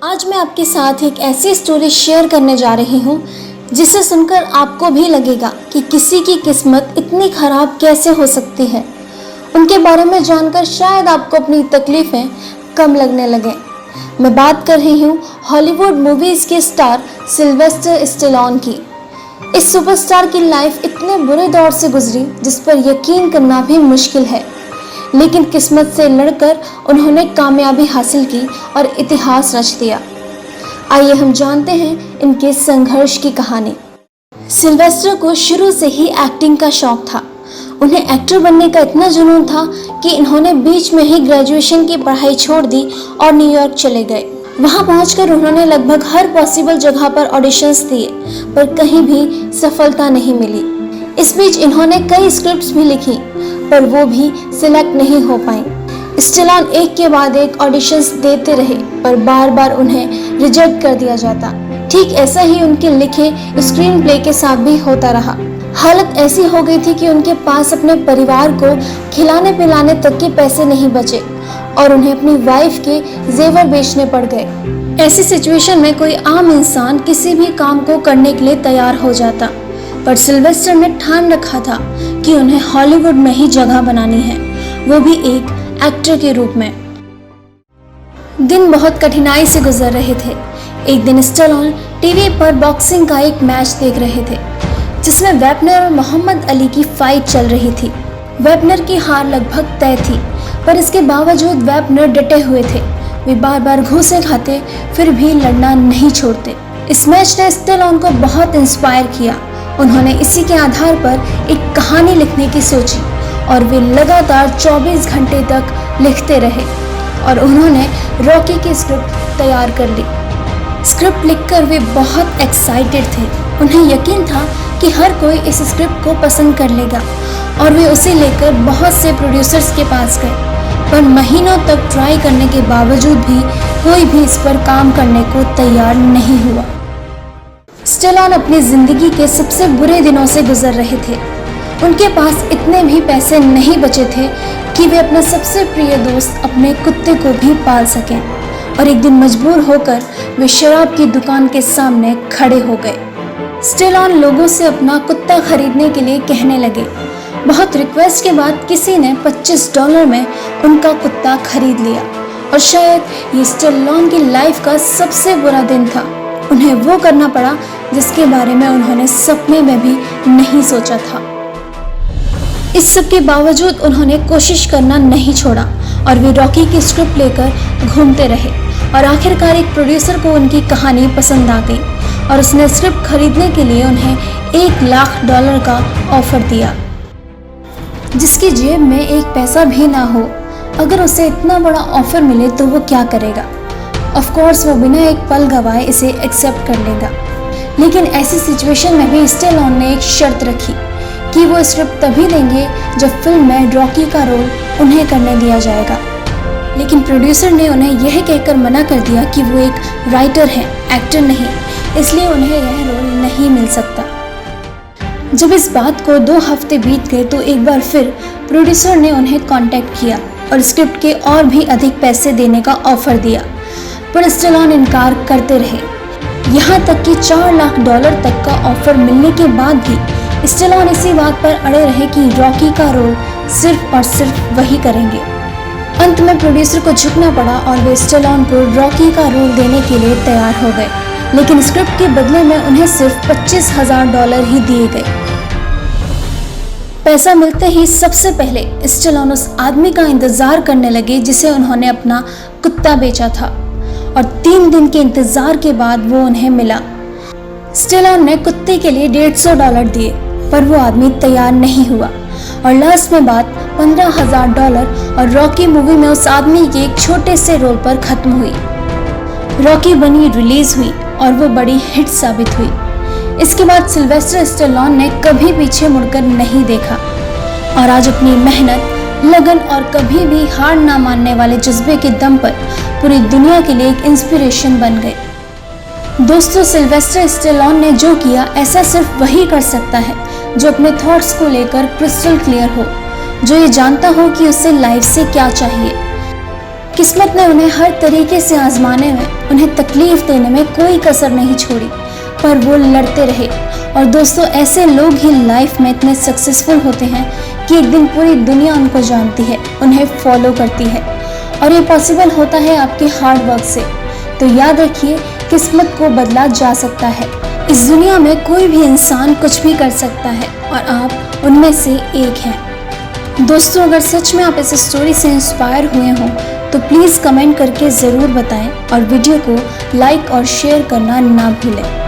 आज मैं आपके साथ एक ऐसी स्टोरी शेयर करने जा रही हूँ जिसे सुनकर आपको भी लगेगा कि किसी की किस्मत इतनी खराब कैसे हो सकती है। उनके बारे में जानकर शायद आपको अपनी तकलीफें कम लगने लगे। मैं बात कर रही हूँ हॉलीवुड मूवीज़ के स्टार सिल्वेस्टर स्टेलोन की। इस सुपरस्टार की लाइफ इतने बुरे दौर से गुजरी जिस पर यकीन करना भी मुश्किल है, लेकिन किस्मत से लड़कर उन्होंने कामयाबी हासिल की और इतिहास रच दिया। आइए हम जानते हैं इनके संघर्ष की कहानी। सिल्वेस्टर को शुरू से ही एक्टिंग का शौक था। उन्हें एक्टर बनने का इतना जुनून था कि इन्होंने बीच में ही ग्रेजुएशन की पढ़ाई छोड़ दी और न्यूयॉर्क चले गए। वहां पहुंचकर उन्होंने लगभग हर पॉसिबल जगह पर ऑडिशंस दिए, पर कहीं भी सफलता नहीं मिली। इस बीच इन्होंने कई स्क्रिप्ट्स भी लिखी, पर वो भी सिलेक्ट नहीं हो पाई। स्टेलोन एक के बाद एक ऑडिशंस देते रहे, पर बार बार उन्हें रिजेक्ट कर दिया जाता। ठीक ऐसा ही उनके लिखे स्क्रीन प्ले के साथ भी होता रहा। हालत ऐसी हो गई थी कि उनके पास अपने परिवार को खिलाने पिलाने तक के पैसे नहीं बचे और उन्हें अपनी वाइफ के जेवर बेचने पड़ गए। ऐसी सिचुएशन में कोई आम इंसान किसी भी काम को करने के लिए तैयार हो जाता, पर सिल्वेस्टर ने ठान रखा था कि उन्हें हॉलीवुड में ही जगह बनानी है, वो भी एक एक्टर के रूप में। दिन बहुत कठिनाई से गुजर रहे थे। एक दिन स्टेलोन टीवी पर बॉक्सिंग का एक मैच देख रहे थे जिसमें वेपनर और मोहम्मद अली की फाइट चल रही थी। वेपनर की हार लगभग तय थी, पर इसके बावजूद वेपनर डटे हुए थे। वे बार बार घूंसे खाते फिर भी लड़ना नहीं छोड़ते। इस मैच ने स्टेलोन को बहुत इंस्पायर किया। उन्होंने इसी के आधार पर एक कहानी लिखने की सोची और वे लगातार 24 घंटे तक लिखते रहे और उन्होंने रॉकी की स्क्रिप्ट तैयार कर ली। स्क्रिप्ट लिखकर वे बहुत एक्साइटेड थे। उन्हें यकीन था कि हर कोई इस स्क्रिप्ट को पसंद कर लेगा और वे उसे लेकर बहुत से प्रोड्यूसर्स के पास गए, पर महीनों तक ट्राई करने के बावजूद भी कोई भी इस पर काम करने को तैयार नहीं हुआ। स्टेलोन अपनी जिंदगी के सबसे बुरे दिनों से गुजर रहे थे। उनके पास इतने भी पैसे नहीं बचे थे कि वे अपना सबसे प्रिय दोस्त अपने कुत्ते को भी पाल सकें, और एक दिन मजबूर होकर वे शराब की दुकान के सामने खड़े हो गए। स्टेलोन लोगों से अपना कुत्ता खरीदने के लिए कहने लगे। बहुत रिक्वेस्ट के बाद किसी ने $25 में उनका कुत्ता खरीद लिया, और शायद ये स्टेलोन की लाइफ का सबसे बुरा दिन था। उन्हें वो करना पड़ा जिसके बारे में उन्होंने सपने में भी नहीं सोचा था। इस सब के बावजूद उन्होंने कोशिश करना नहीं छोड़ा और वे रॉकी की स्क्रिप्ट लेकर घूमते रहे, और आखिरकार एक प्रोड्यूसर को उनकी कहानी पसंद आ गई और उसने स्क्रिप्ट खरीदने के लिए उन्हें $1 लाख का ऑफर दिया, जिसकी जेब में एक पैसा भी ना हो। अगर उसे इतना बड़ा ऑफर मिले तो वो क्या करेगा? ऑफ कोर्स वो बिना एक पल गवाए इसे एक्सेप्ट कर लेगा। लेकिन ऐसी सिचुएशन में भी स्टेलोन ने एक शर्त रखी कि वो स्क्रिप्ट तभी देंगे जब फिल्म में रॉकी का रोल उन्हें करने दिया जाएगा। लेकिन प्रोड्यूसर ने उन्हें यह कहकर मना कर दिया कि वो एक राइटर हैं, एक्टर नहीं, इसलिए उन्हें यह रोल नहीं मिल सकता। जब इस बात को 2 हफ्ते बीत गए तो एक बार फिर प्रोड्यूसर ने उन्हें कांटेक्ट किया और स्क्रिप्ट के और भी अधिक पैसे देने का ऑफर दिया, पर स्टेलोन इनकार करते रहे। यहाँ तक कि $4 लाख तक का ऑफर मिलने के बाद भी स्टेलोन इसी बात पर अड़े रहे कि रॉकी का रोल सिर्फ और सिर्फ वही करेंगे। अंत में प्रोड्यूसर को झुकना पड़ा और वे स्टेलोन को रॉकी का रोल देने के लिए तैयार हो गए, लेकिन स्क्रिप्ट के बदले में उन्हें सिर्फ $25,000 ही दिए गए। पैसा मिलते ही सबसे पहले स्टेलोन उस आदमी का इंतजार करने लगे जिसे उन्होंने अपना कुत्ता बेचा था, और 3 दिन के इंतजार के बाद वो उन्हें मिला। स्टेलोन ने कुत्ते के लिए $150 दिए, पर वो आदमी तैयार नहीं हुआ, और लास्ट में बात $15,000 और रॉकी मूवी में उस आदमी के एक छोटे से रोल पर खत्म हुई। रॉकी बनी, रिलीज हुई और वो बड़ी हिट साबित हुई। इसके बाद सिल्वेस्टर स्टेलोन ने कभी पीछे मुड़कर नहीं देखा और आज अपनी मेहनत, लगन और कभी भी हार ना मानने वाले जज्बे के दम पर पूरी दुनिया के लिए एक इंस्पिरेशन बन गए। दोस्तों, सिल्वेस्टर स्टेलोन ने जो किया ऐसा सिर्फ वही कर सकता है जो अपने थॉट्स को लेकर क्रिस्टल क्लियर हो, जो ये जानता हो कि उसे लाइफ से क्या चाहिए। किस्मत ने उन्हें हर तरीके से आजमाने में, उन्हें तकलीफ देने में कोई कसर नहीं छोड़ी, पर वो लड़ते रहे। और दोस्तों, ऐसे लोग ही लाइफ में इतने सक्सेसफुल होते हैं कि एक दिन पूरी दुनिया उनको जानती है, उन्हें फॉलो करती है। और ये पॉसिबल होता है आपके हार्ड वर्क से। तो याद रखिए, किस्मत को बदला जा सकता है। इस दुनिया में कोई भी इंसान कुछ भी कर सकता है और आप उनमें से एक हैं। दोस्तों, अगर सच में आप इस स्टोरी से इंस्पायर हुए हों तो प्लीज़ कमेंट करके ज़रूर बताएं और वीडियो को लाइक और शेयर करना ना भूलें।